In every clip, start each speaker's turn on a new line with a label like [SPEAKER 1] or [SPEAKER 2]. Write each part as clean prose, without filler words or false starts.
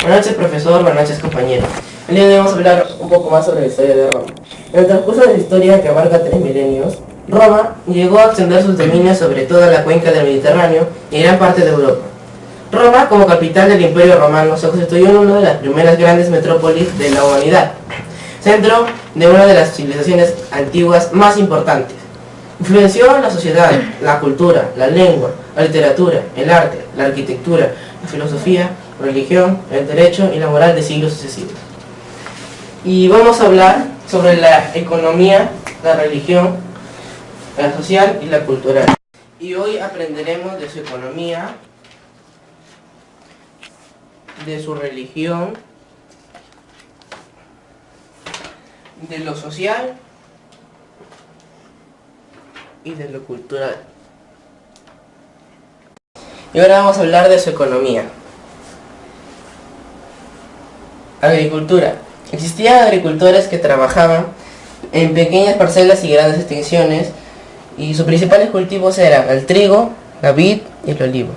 [SPEAKER 1] Buenas noches, profesor. Buenas noches, compañero. El día de hoy vamos a hablar un poco más sobre la historia de Roma. En el transcurso de la historia, que abarca 3 milenios, Roma llegó a extender sus dominios sobre toda la cuenca del Mediterráneo y gran parte de Europa. Roma, como capital del Imperio Romano, se constituyó en una de las primeras grandes metrópolis de la humanidad, centro de una de las civilizaciones antiguas más importantes. Influenció en la sociedad, la cultura, la lengua, la literatura, el arte, la arquitectura, la filosofía, la religión, el derecho y la moral de siglos sucesivos. Y vamos a hablar sobre la economía, la religión, la social y la cultural. Y hoy aprenderemos de su economía, de su religión, de lo social y de lo cultural. Y ahora vamos a hablar de su economía. Agricultura. Existían agricultores que trabajaban en pequeñas parcelas y grandes extensiones, y sus principales cultivos eran el trigo, la vid y el olivo.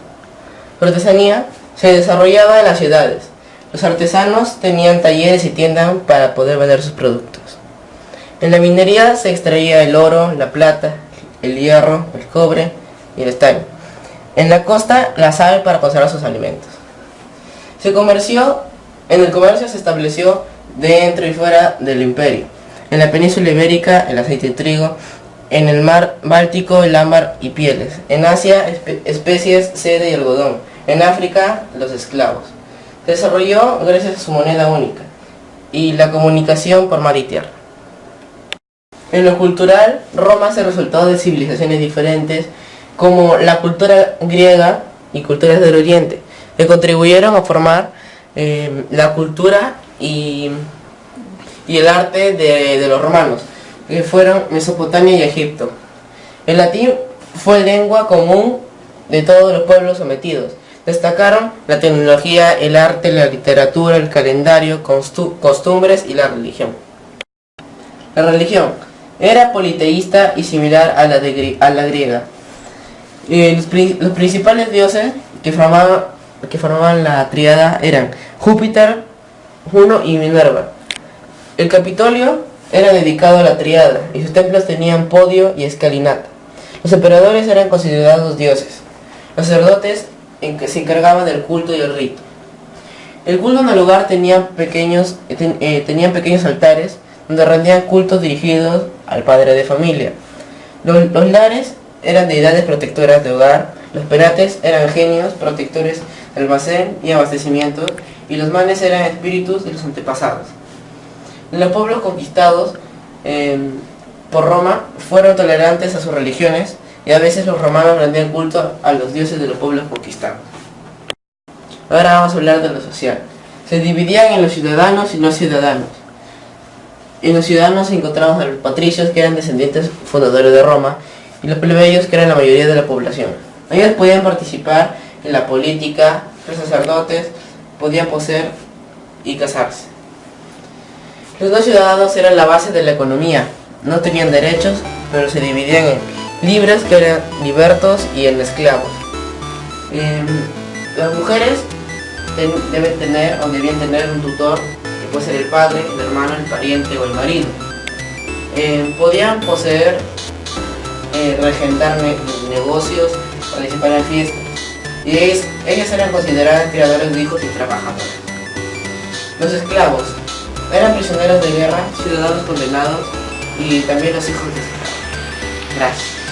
[SPEAKER 1] La artesanía se desarrollaba en las ciudades. Los artesanos tenían talleres y tiendas para poder vender sus productos. En la minería se extraía el oro, la plata, el hierro, el cobre y el estaño. En la costa, la sal para conservar sus alimentos. En el comercio se estableció dentro y fuera del imperio. En la península ibérica, el aceite de trigo. En el mar Báltico, el ámbar y pieles. En Asia, especies, seda y algodón. En África, los esclavos. Se desarrolló gracias a su moneda única y la comunicación por mar y tierra. En lo cultural, Roma es el resultado de civilizaciones diferentes, como la cultura griega y culturas del Oriente, que contribuyeron a formar la cultura y el arte de los romanos, que fueron Mesopotamia y Egipto. El latín fue lengua común de todos los pueblos sometidos. Destacaron la tecnología, el arte, la literatura, el calendario, costumbres y la religión. La religión era politeísta y similar a la griega. Los principales dioses que formaban la tríada eran Júpiter, Juno y Minerva. El Capitolio era dedicado a la tríada y sus templos tenían podio y escalinata. Los emperadores eran considerados dioses. Los sacerdotes se encargaban del culto y el rito. El culto en el hogar tenían pequeños altares donde rendían cultos dirigidos al padre de familia. Los lares eran deidades protectoras de hogar. Los penates eran genios protectores de almacén y abastecimiento, y los manes eran espíritus de los antepasados. Los pueblos conquistados por Roma fueron tolerantes a sus religiones, y a veces los romanos rendían culto a los dioses de los pueblos conquistados. Ahora vamos a hablar de lo social. Se dividían en los ciudadanos y no ciudadanos. En los ciudadanos encontramos a los patricios, que eran descendientes fundadores de Roma, y los plebeyos, que eran la mayoría de la población. Ellos podían participar en la política. Los sacerdotes podían poseer y casarse. Los no ciudadanos eran la base de la economía. No tenían derechos, pero se dividían en libres, que eran libertos, y en esclavos. Las mujeres debían tener un tutor, que puede ser el padre, el hermano, el pariente o el marido. Podían poseer, regentar negocios, participar en fiestas, y ellas eran consideradas criadores de hijos y trabajadoras. Los esclavos eran prisioneros de guerra, ciudadanos condenados y también los hijos de esclavos. Gracias.